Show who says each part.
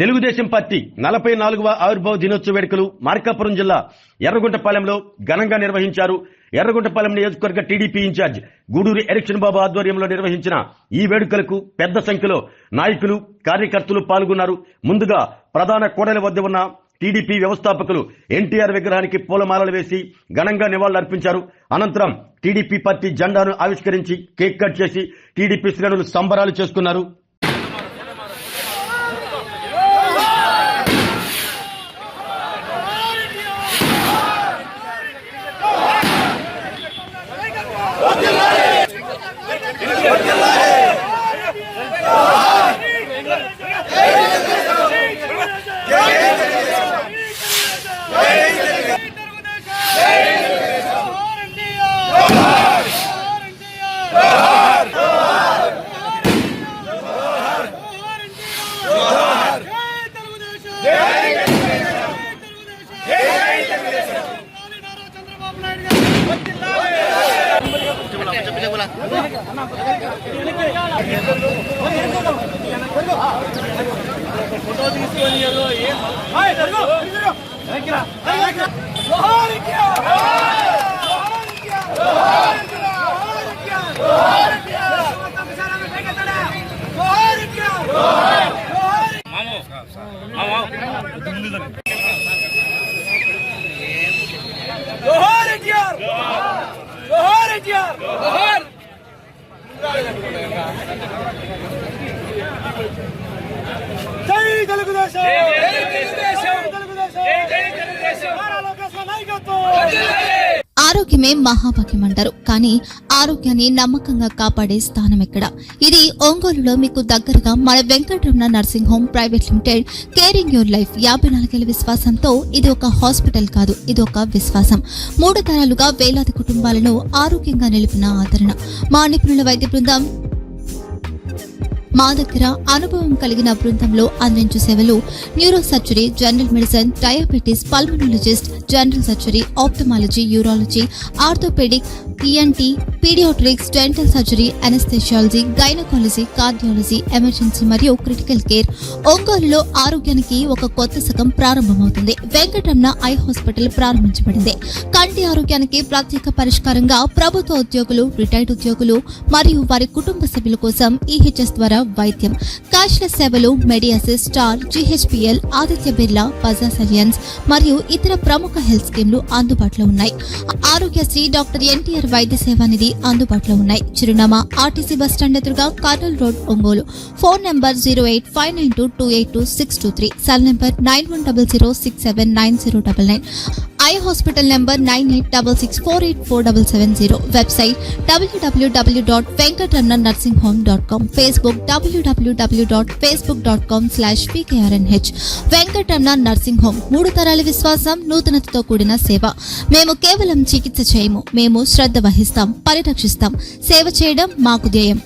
Speaker 1: Telugu Desam party 44వ ఆవిర్భావ దినోత్సవ వేడుకలు మార్కాపురం జిల్లా ఎర్రగుంటపాలెంలో ఘనంగా నిర్వహించారు. ఎర్రగుంటపాలెం నియోజకవర్గ టీడీపీ ఇన్ఛార్జ్ గూడూరి ఎలక్షన్ బాబు ఆధ్వర్యంలో నిర్వహించిన ఈ వేడుకలకు పెద్ద సంఖ్యలో నాయకులు, కార్యకర్తలు పాల్గొన్నారు. ముందుగా ప్రధాన కూడలి వద్ద ఉన్న టీడీపీ వ్యవస్థాపకులు ఎన్టీఆర్ విగ్రహానికి పూలమాలలు వేసి ఘనంగా నివాళులర్పించారు. అనంతరం టీడీపీ పార్టీ జెండాను ఆవిష్కరించి కేక్ కట్ చేసి టీడీపీ శ్రేణులు సంబరాలు చేసుకున్నారు.
Speaker 2: ఆరోగ్యమే మహాభాగ్యం అంటారు, కానీ ఆరోగ్యాన్ని నమ్మకంగా కాపాడే స్థానం ఎక్కడ? ఇది ఒంగోలులో మీకు దగ్గరగా మన Venkataramana nursing home private limited. Caring your life 54 విశ్వాసంతో ఇది ఒక హాస్పిటల్ కాదు, ఇది ఒక విశ్వాసం. 3 తరాలుగా వేలాది కుటుంబాలను ఆరోగ్యంగా నిలిపిన ఆదరణ. మా నిపుణుల వైద్య బృందం మా దగ్గర అనుభవం కలిగిన బృందంలో అందించే సేవలు neuro surgery, general medicine, diabetes, pulmonologist, general surgery, ophthalmology, urology, orthopaedic, ENT, paediatrics, dental surgery, anaesthesiology, gynaecology, cardiology, emergency మరియు క్రిటికల్ కేర్. ఒంగోలులో ఆరోగ్యానికి ఒక కొత్త శకం ప్రారంభమవుతుంది. వెంకటరమణ ఐ హాస్పిటల్ ప్రారంభించబడింది. కంటి ఆరోగ్యానికి ప్రత్యేక పరిష్కారంగా ప్రభుత్వ ఉద్యోగులు, రిటైర్డ్ ఉద్యోగులు మరియు వారి కుటుంబ సభ్యుల కోసం ఈహెచ్ఎస్ ద్వారా వైద్యం, క్యాష్లెస్ సేవలు, మెడియాసిస్, స్టార్, జీహెచ్పీఎల్, ఆదిత్య బిర్లా, బజాజ్ అలియన్స్ మరియు ఇతర ప్రముఖ హెల్త్ స్కీమ్లు అందుబాటులో ఉన్నాయి. ఆరోగ్యశ్రీ, డాక్టర్ ఎన్టీఆర్ వైద్య సేవానిధి అందుబాటులో ఉన్నాయి. చిరునామా ఆర్టీసీ బస్టాండ్ ఎదురుగా, Kurnool road, Ongole. Phone number 08592282623, cell number 9100679099. Eye hospital number 9866484770. Website www.venkatramanarsinghome.com. Facebook www.facebook.com/pkrnh. Venkataramana nursing home, 3 తరాల విశ్వాసం, నూతనతతో కూడిన సేవ. మేము కేవలం చికిత్స చేయము, మేము శ్రద్ధ వహిస్తాం, పరిరక్షిస్తాం. సేవ చేయడం మాకు ధ్యేయం.